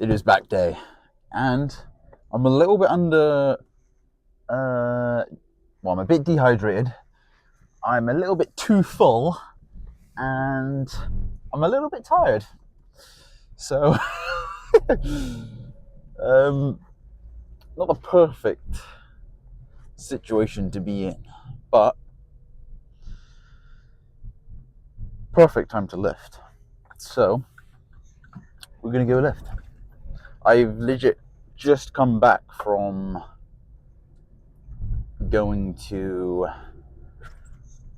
It is back day, and I'm a little bit under. I'm a bit dehydrated. I'm a little bit too full, and I'm a little bit tired. So, not the perfect situation to be in, but perfect time to lift. So, we're gonna go lift. I've legit just come back from going to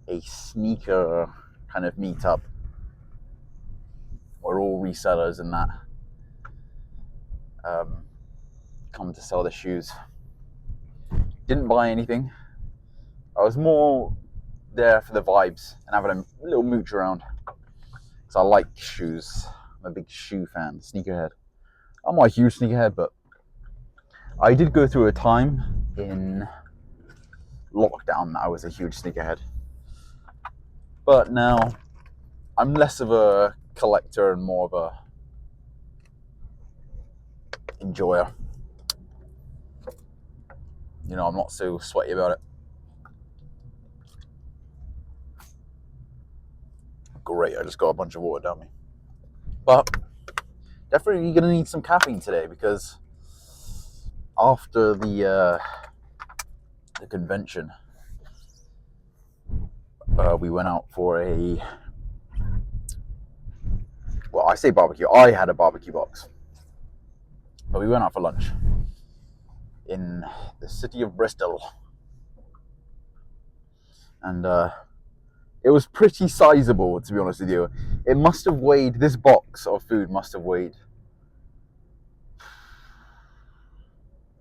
a sneaker kind of meetup. We're all resellers and that come to sell the shoes. Didn't buy anything. I was more there for the vibes and having a little mooch around. Because I like shoes. I'm a big shoe fan, sneakerhead. I'm not a huge sneakerhead, but I did go through a time in lockdown that I was a huge sneakerhead. But now I'm less of a collector and more of a enjoyer. You know, I'm not so sweaty about it. Great, I just got a bunch of water down me. But definitely going to need some caffeine today because after the convention, we went out for I say barbecue. I had a barbecue box. But we went out for lunch in the city of Bristol. And it was pretty sizable, to be honest with you. It must have weighed, this box of food must have weighed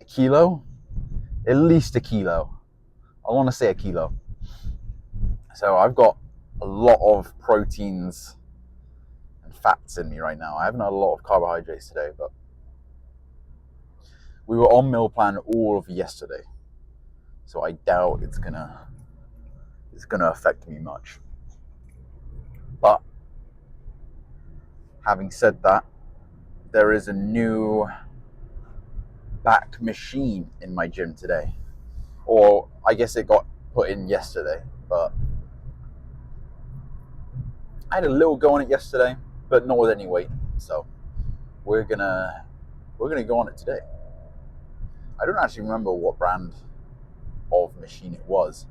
a kilo? At least a kilo. I want to say a kilo. So I've got a lot of proteins and fats in me right now. I haven't had a lot of carbohydrates today, but we were on meal plan all of yesterday. So I doubt it's gonna affect me much. But having said that, there is a new back machine in my gym today. Or I guess it got put in yesterday, but I had a little go on it yesterday, but not with any weight. So we're gonna go on it today. I don't actually remember what brand of machine it was,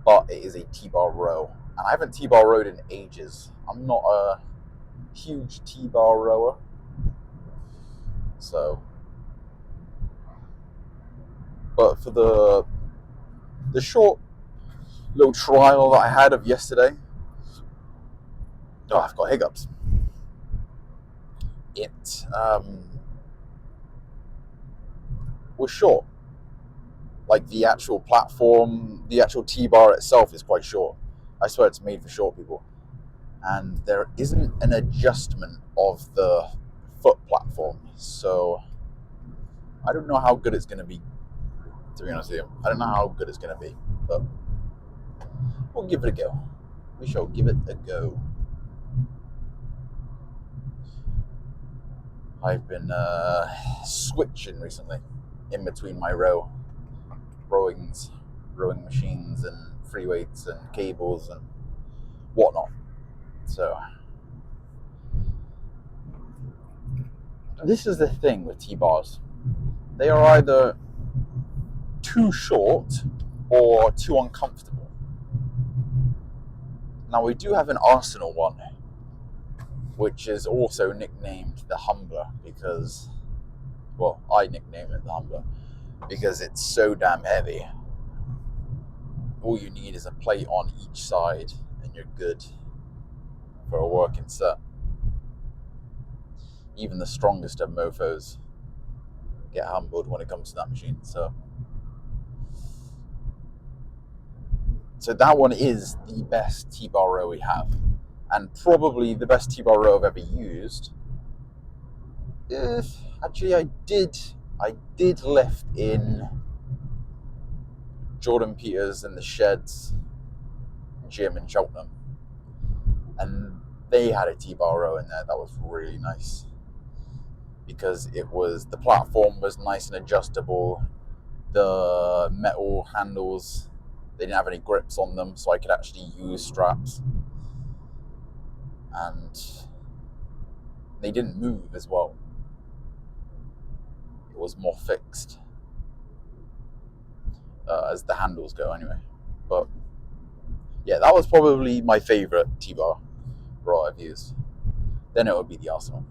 but it is a T-bar row, and I haven't T-bar rowed in ages. I'm not a huge T-bar rower, so. But for the short little trial that I had of yesterday, I've got hiccups. It was short. Like the actual platform, the actual T-bar itself is quite short. I swear it's made for short people. And there isn't an adjustment of the foot platform. So I don't know how good it's going to be, to be honest with you. I don't know how good it's going to be, but we'll give it a go. We shall give it a go. I've been switching recently in between my rowing machines and free weights and cables and whatnot. So this is the thing with T-bars. They are either too short or too uncomfortable. Now we do have an Arsenal one, which is also nicknamed the Humbler because, well, I nicknamed it the Humbler because it's so damn heavy. All you need is a plate on each side and you're good for a working set. Even the strongest of mofos get humbled when it comes to that machine. So that one is the best T-bar row we have, and probably the best T-bar row I've ever used. Actually, I did lift in Jordan Peters and the Sheds gym in Cheltenham, and they had a T-bar row in there that was really nice because the platform was nice and adjustable. The metal handles, they didn't have any grips on them, so I could actually use straps. And they didn't move as well. It was more fixed as the handles go anyway. But yeah, that was probably my favorite T-bar bra I've used. Then it would be the Arsenal.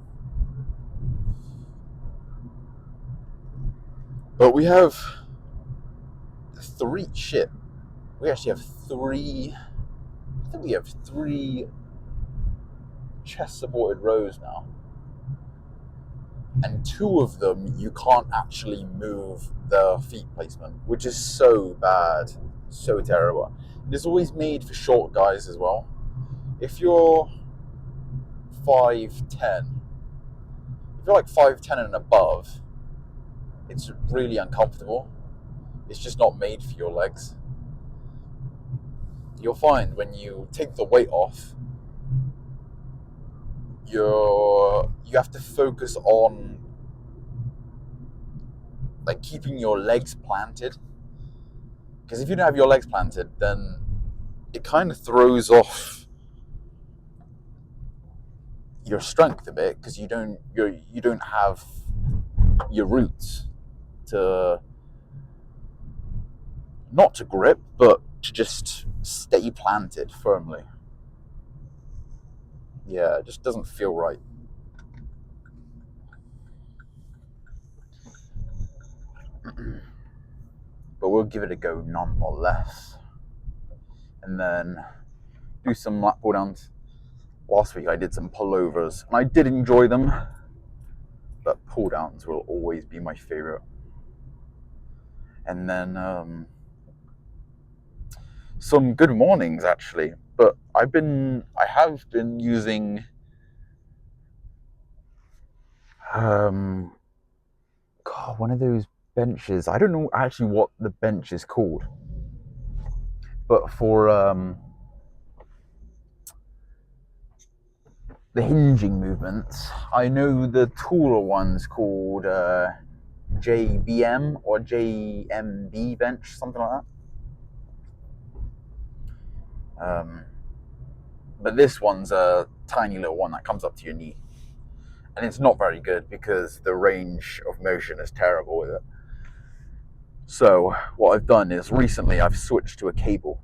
But we have we actually have three, I think we have 3 chest supported rows now. And 2 of them, you can't actually move the feet placement, which is so bad, so terrible. It is always made for short guys as well. If you're 5'10", if you're like 5'10" and above, it's really uncomfortable. It's just not made for your legs. You'll find when you take the weight off, you have to focus on like keeping your legs planted. Because if you don't have your legs planted, then it kind of throws off your strength a bit, because you don't have your roots to not to grip, but to just stay planted firmly. Yeah, it just doesn't feel right. But we'll give it a go nonetheless. And then do some lat pull downs. Last week I did some pullovers, and I did enjoy them, but pull downs will always be my favorite. And then some good mornings actually, but I have been using one of those benches. I don't know actually what the bench is called, but for the hinging movements, I know the taller one's called JBM or JMB bench, something like that. But this one's a tiny little one that comes up to your knee, and it's not very good because the range of motion is terrible with it. So what I've done is recently I've switched to a cable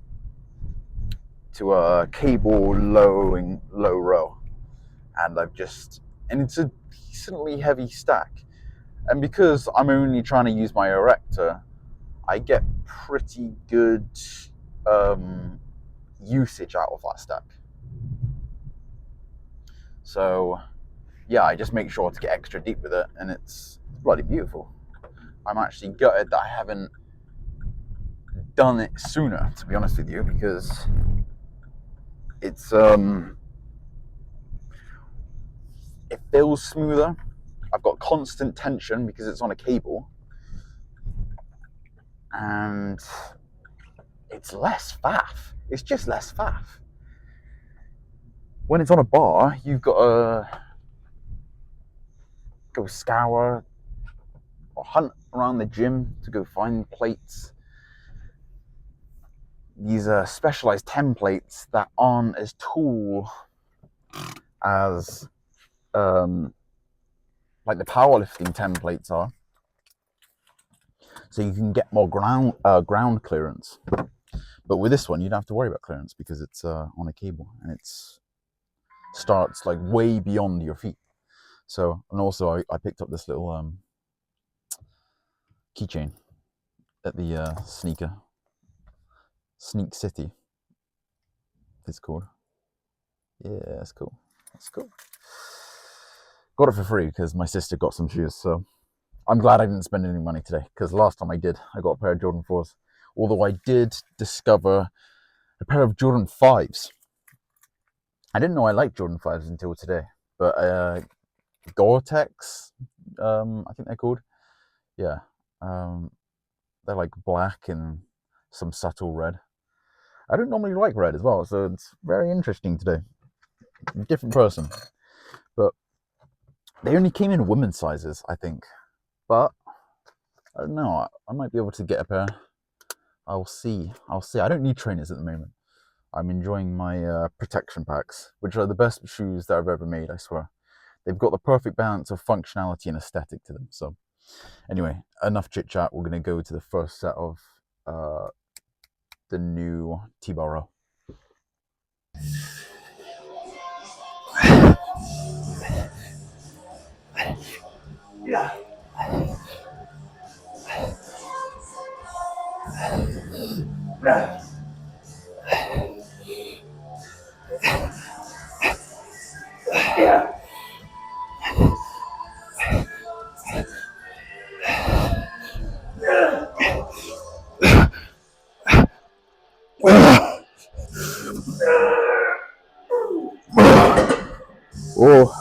low row, and it's a decently heavy stack. And because I'm only trying to use my erector, I get pretty good usage out of that stack. So yeah, I just make sure to get extra deep with it, and it's bloody beautiful. I'm actually gutted that I haven't done it sooner, to be honest with you, because it's it feels smoother. I've got constant tension because it's on a cable, and it's less faff. It's just less faff. When it's on a bar, you've got to go scour or hunt around the gym to go find plates. These are specialized templates that aren't as tall as like the powerlifting templates are, so you can get more ground clearance. But with this one, you don't have to worry about clearance because it's on a cable, and it starts like way beyond your feet. So, and also I picked up this little keychain at the Sneak City, it's called. Yeah, that's cool. That's cool. Got it for free because my sister got some shoes, so I'm glad I didn't spend any money today, because last time I did, I got a pair of Jordan 4s. Although I did discover a pair of Jordan 5s. I didn't know I liked Jordan 5s until today, but Gore-Tex, I think they're called. Yeah, they're like black and some subtle red. I don't normally like red as well, so it's very interesting today. Different person. But They only came in women's sizes, I think, but I don't know. I might be able to get a pair. I'll see. I'll see. I don't need trainers at the moment. I'm enjoying my protection packs, which are the best shoes that I've ever made, I swear. They've got the perfect balance of functionality and aesthetic to them. So anyway, enough chit chat. We're going to go to the first set of the new T-bar row. Yeah. Yeah. Yeah. Oh.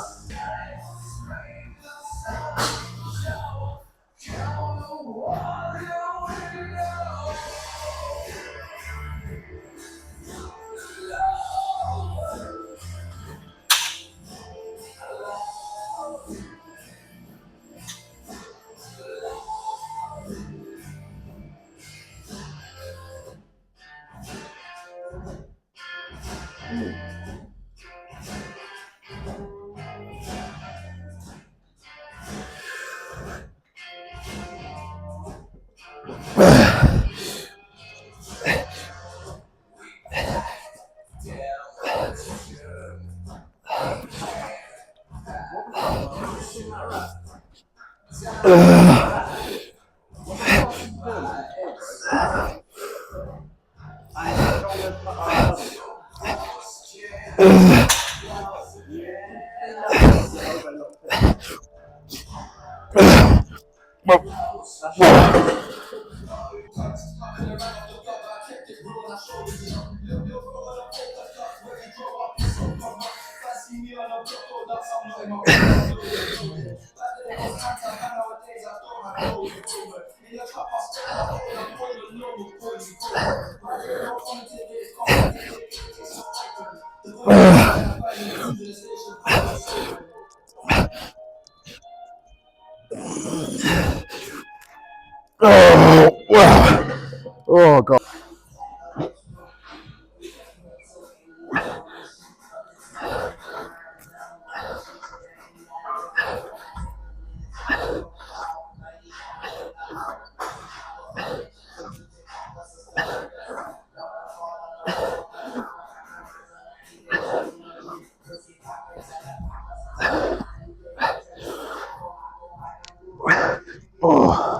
Oh, wow. Oh, God. Oh.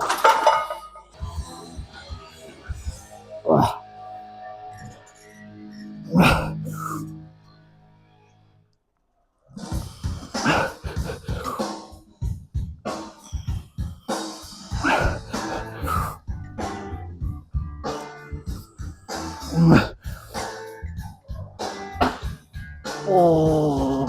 Oh.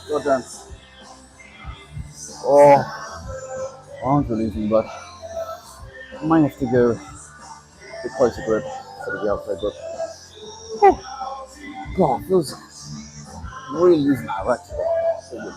God damn. Oh, arms are losing, but I might have to go the closer grip instead of the outside grip. Oh, God, feels really losing my right today. So good.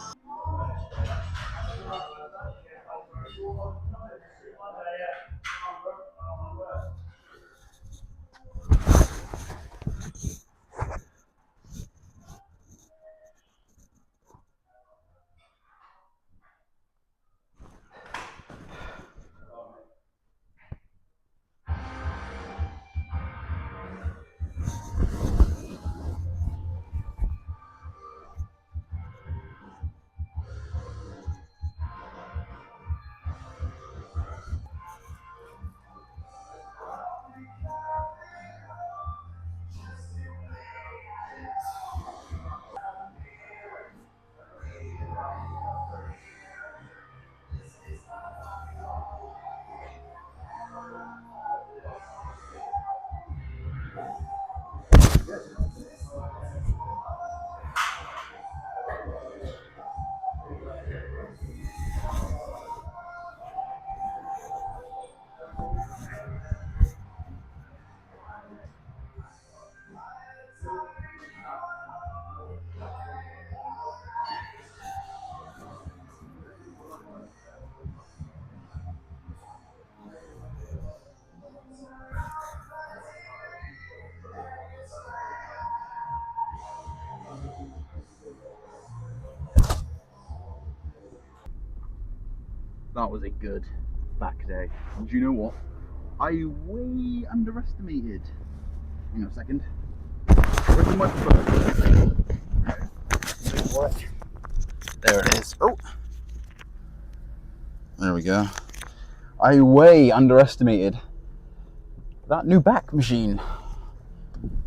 That was a good back day. And you know what? I way underestimated. Hang on a second. Where's the microphone? There it is. Oh, there we go. I way underestimated that new back machine.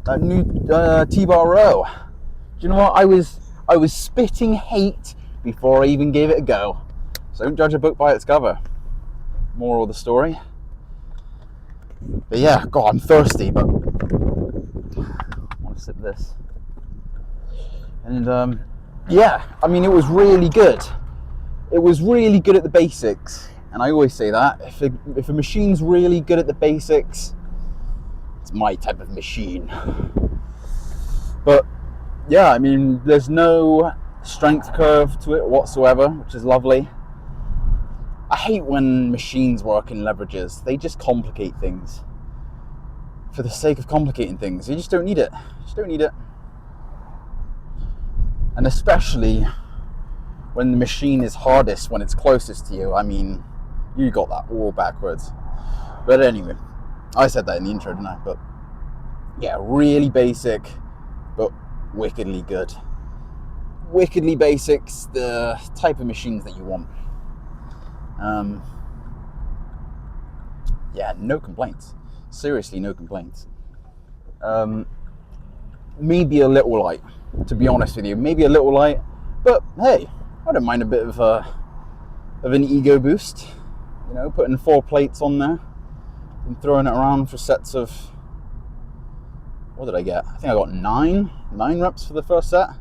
That new T-bar row. Do you know what? I was spitting hate before I even gave it a go. So don't judge a book by its cover. Moral of the story. But yeah, God, I'm thirsty, but I want to sip this. And yeah, I mean, it was really good. It was really good at the basics. And I always say that, if a machine's really good at the basics, it's my type of machine. But yeah, I mean, there's no strength curve to it whatsoever, which is lovely. I hate when machines work in leverages. They just complicate things. For the sake of complicating things. You just don't need it. You just don't need it. And especially when the machine is hardest, when it's closest to you. I mean, you got that all backwards. But anyway, I said that in the intro, didn't I? But yeah, really basic, but wickedly good. Wickedly basics, the type of machines that you want. Yeah, no complaints. Seriously, no complaints. Maybe a little light, to be honest with you. Maybe a little light, but hey, I don't mind a bit of an ego boost. You know, putting 4 plates on there and throwing it around for sets of, what did I get? I think I got 9 reps for the first set.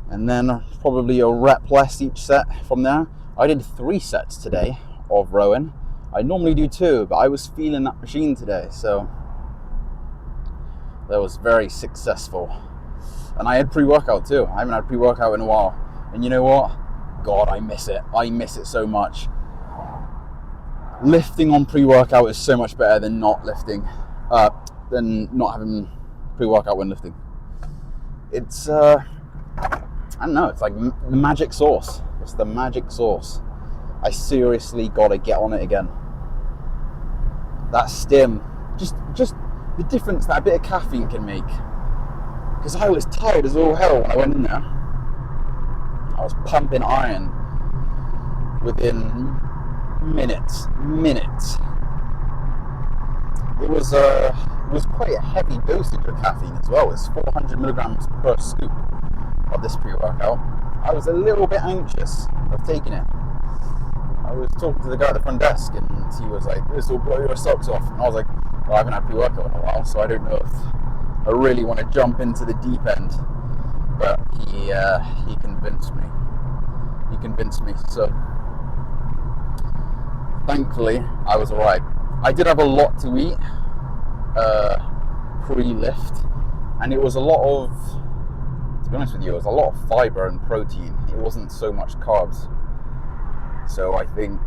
And then probably a rep less each set from there. I did 3 sets today of rowing. I normally do 2, but I was feeling that machine today, so that was very successful. And I had pre-workout too. I haven't had pre-workout in a while. And you know what? God, I miss it. I miss it so much. Lifting on pre-workout is so much better than not lifting, than not having pre-workout when lifting. It's, I don't know, it's like the magic sauce. It's the magic sauce. I seriously gotta get on it again. That stim, just the difference that a bit of caffeine can make. Because I was tired as all hell when I went in there. I was pumping iron within minutes. It was quite a heavy dosage of caffeine as well. It's 400 milligrams per scoop of this pre-workout. I was a little bit anxious of taking it. I was talking to the guy at the front desk and he was like, "This will blow your socks off." And I was like, "Well, I haven't had pre-workout in a while, so I don't know if I really want to jump into the deep end." But he convinced me. So thankfully, I was alright. I did have a lot to eat pre-lift, and it was a lot of, to be honest with you, it was a lot of fiber and protein. It wasn't so much carbs. So I think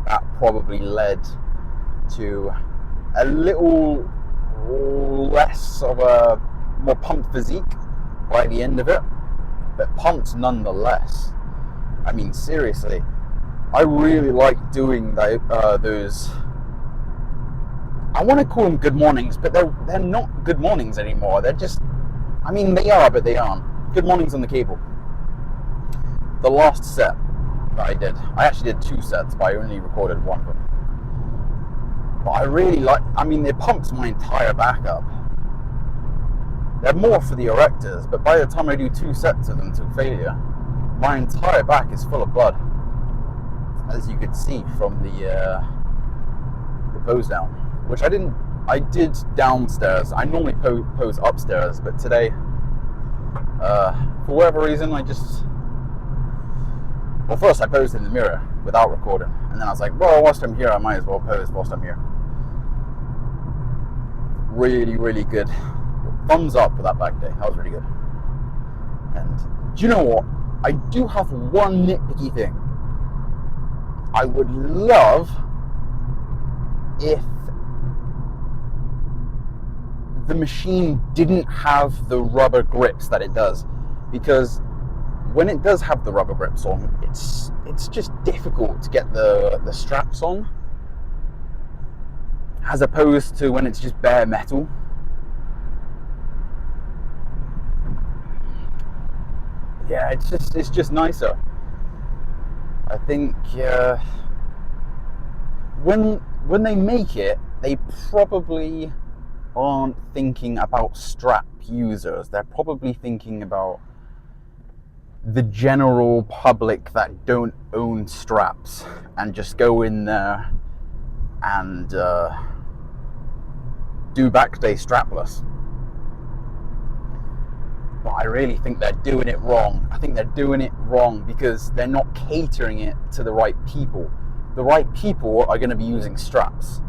that probably led to a little less of a more pumped physique by the end of it, but pumped nonetheless. I mean, seriously, I really like doing those. I want to call them good mornings, but they're not good mornings anymore. They're just, I mean, they are, but they aren't. Good mornings on the cable. The last set that I actually did 2 sets, but I only recorded 1 of them. But I really like, I mean, it pumps my entire back up. They're more for the erectors, but by the time I do 2 sets of them to failure, my entire back is full of blood, as you could see from the pose down, which I did downstairs. I normally pose upstairs, but today, for whatever reason, well, first I posed in the mirror without recording, and then I was like, well, whilst I'm here, I might as well pose whilst I'm here. Really, really good. Thumbs up for that back day. That was really good. And do you know what? I do have one nitpicky thing. I would love if the machine didn't have the rubber grips that it does, because when it does have the rubber grips on, it's just difficult to get the straps on, as opposed to when it's just bare metal. Yeah, it's just nicer. I think when they make it, they probably aren't thinking about strap users. They're probably thinking about the general public that don't own straps and just go in there and do backstay strapless. But I really think they're doing it wrong. I think they're doing it wrong because they're not catering it to the right people. The right people are going to be using straps.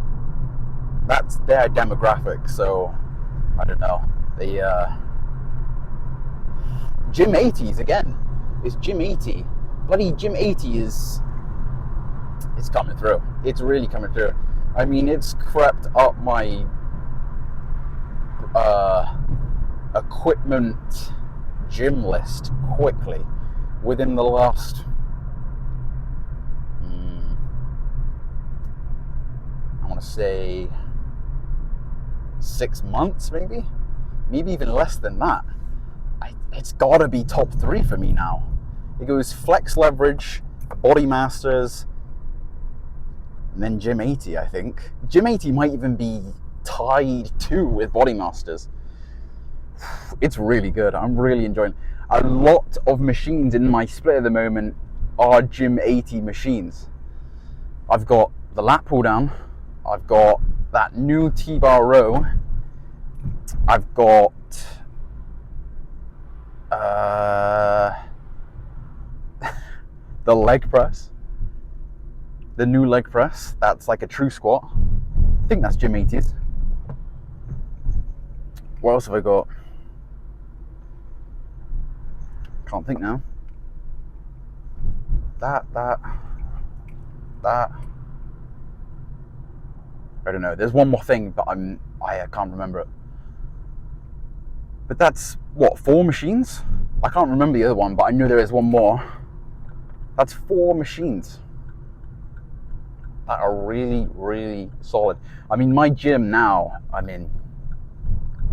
That's their demographic. So I don't know. Gym 80s again. It's Gym 80. Bloody Gym 80 it's coming through. It's really coming through. I mean, it's crept up my equipment gym list quickly within the last I want to say 6 months, maybe even less than that. It's got to be top 3 for me now. It goes Flex Leverage, Body Masters, and then Gym 80. I think Gym 80 might even be tied too with Body Masters. It's really good. I'm really enjoying. A lot of machines in my split at the moment are Gym 80 machines. I've got the lat pull down. I've got that new T-bar row. I've got the leg press. The new leg press. That's like a true squat. I think that's Gym 80s. What else have I got? Can't think now. That. I don't know. There's one more thing, but I can't remember it. But that's what, 4 machines? I can't remember the other one, but I know there is one more. That's 4 machines that are really, really solid. I mean, my gym now,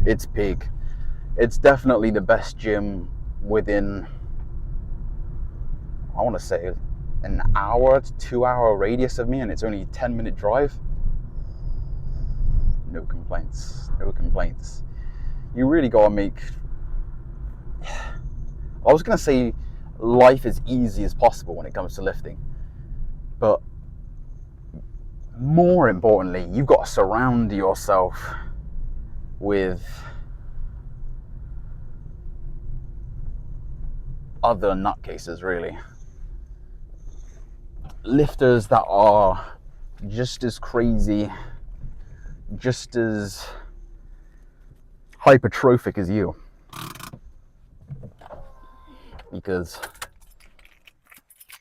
it's big. It's definitely the best gym within, I want to say, an hour to 2 hour radius of me, and it's only a 10-minute drive. No complaints. You really gotta make, I was gonna say life as easy as possible when it comes to lifting, but more importantly, you've got to surround yourself with other nutcases, really. Lifters that are just as crazy, just as hypertrophic as you. Because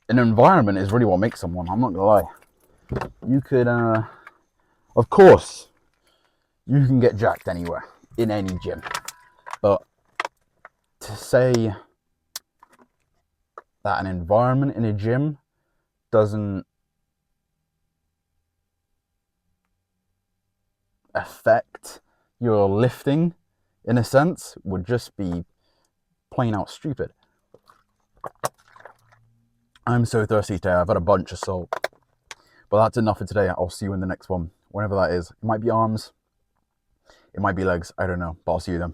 an environment is really what makes someone, I'm not gonna lie. You could, of course, you can get jacked anywhere, in any gym. But to say that an environment in a gym doesn't affect your lifting, in a sense, would just be plain out stupid. I'm so thirsty today. I've had a bunch of salt. But that's enough for today. I'll see you in the next one, whenever that is. It might be arms, it might be legs, I don't know, but I'll see you then.